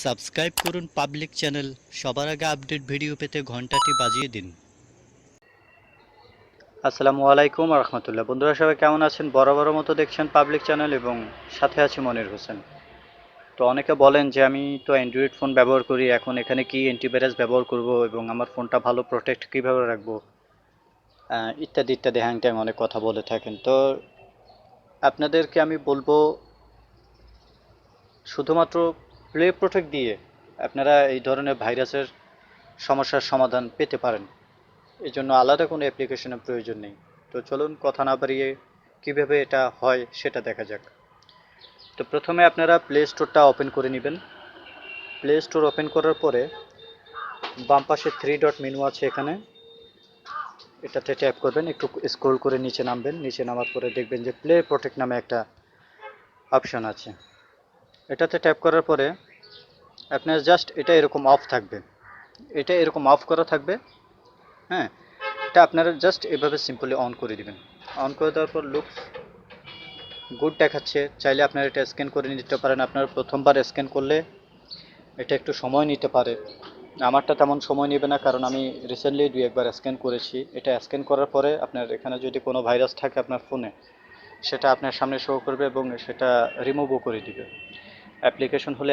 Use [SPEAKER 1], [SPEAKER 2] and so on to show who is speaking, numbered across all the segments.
[SPEAKER 1] Subscribe করুন public channel, সবার আগে আপডেট ভিডিও পেতে ঘন্টাটি বাজিয়ে দিন। আসসালামু আলাইকুম রহমতুল্লাহ। বন্ধুরা সবাই কেমন আছেন? বরাবরের মতো দেখছেন পাবলিক চ্যানেল এবং সাথে আছি মনির হোসেন। তো অনেকে বলেন যে আমি তো অ্যান্ড্রয়েড ফোন ব্যবহার করি, এখন এখানে কি অ্যান্টিভাইরাস ব্যবহার করব এবং আমার ফোনটা ভালো প্রোটেক্ট কীভাবে রাখবো, ইত্যাদি ইত্যাদি হ্যাং ট্যাং অনেক কথা বলে থাকেন। তো আপনাদেরকে আমি বলবো শুধুমাত্র প্লে প্রোটেক্ট দিয়ে আপনারা এই ধরনের ভাইরাসের সমস্যার সমাধান পেতে পারেন। এই জন্য আলাদা কোনো অ্যাপ্লিকেশনের প্রয়োজন নেই। তো চলুন কথা না বাড়িয়ে কীভাবে এটা হয় সেটা দেখা যাক। তো প্রথমে আপনারা প্লে স্টোরটা ওপেন করে নেবেন। প্লে স্টোর ওপেন করার পরে বাম পাশে থ্রি ডট মেনু আছে, এখানে এটাতে ট্যাপ করবেন, একটু স্ক্রল করে নিচে নামবেন। নিচে নামার পরে দেখবেন যে প্লে প্রোটেক্ট নামে একটা অপশন আছে। এটাতে ট্যাপ করার পরে আপনার জাস্ট এটা এরকম অফ থাকবে, এটা এরকম অফ করা থাকবে। হ্যাঁ, এটা আপনারা জাস্ট এভাবে সিম্পলি অন করে দিবেন। অন করে দেওয়ার পর লুকস গুড দেখাচ্ছে। চাইলে আপনারা এটা স্ক্যান করে নিতে পারেন। আপনারা প্রথমবার স্ক্যান করলে এটা একটু সময় নিতে পারে। আমারটা তেমন সময় নেবে না, কারণ আমি রিসেন্টলি দুই একবার স্ক্যান করেছি। এটা স্ক্যান করার পরে আপনার এখানে যদি কোনো ভাইরাস থাকে আপনার ফোনে, সেটা আপনার সামনে শো করবে এবং সেটা রিমুভও করে দিবে। অ্যাপ্লিকেশন হলে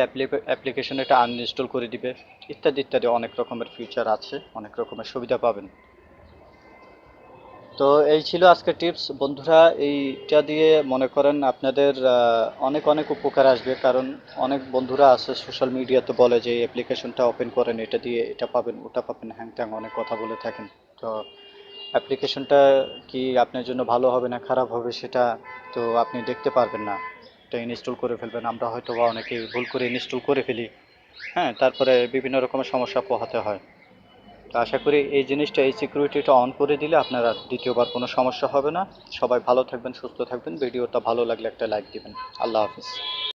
[SPEAKER 1] অ্যাপ্লিকেশন এটা আনইনস্টল করে দিবে, ইত্যাদি ইত্যাদি অনেক রকমের ফিচার আছে, অনেক রকমের সুবিধা পাবেন। তো এই ছিল আজকের টিপস বন্ধুরা। এইটা দিয়ে মনে করেন আপনাদের অনেক অনেক উপকার আসবে, কারণ অনেক বন্ধুরা আছে সোশ্যাল মিডিয়াতে বলে যে এই অ্যাপ্লিকেশনটা ওপেন করেন, এটা দিয়ে এটা পাবেন ওটা পাবেন, হ্যাং ত্যাং অনেক কথা বলে থাকেন। তো অ্যাপ্লিকেশনটা কি আপনার জন্য ভালো হবে না খারাপ হবে সেটা তো আপনি দেখতে পারবেন না। এটা ইনস্টল করে ফেলবেন, আমরা হয়তো বা অনেকেই ভুল করে ইনস্টল করে ফেলি। হ্যাঁ, তারপরে বিভিন্ন রকমের সমস্যা পোহাতে হয়। তো আশা করি এই জিনিসটা, এই সিকিউরিটিটা অন করে দিলে আপনার আর দ্বিতীয়বার কোনো সমস্যা হবে না। সবাই ভালো থাকবেন, সুস্থ থাকবেন। ভিডিওটা ভালো লাগলে একটা লাইক দিবেন। আল্লাহ হাফিজ।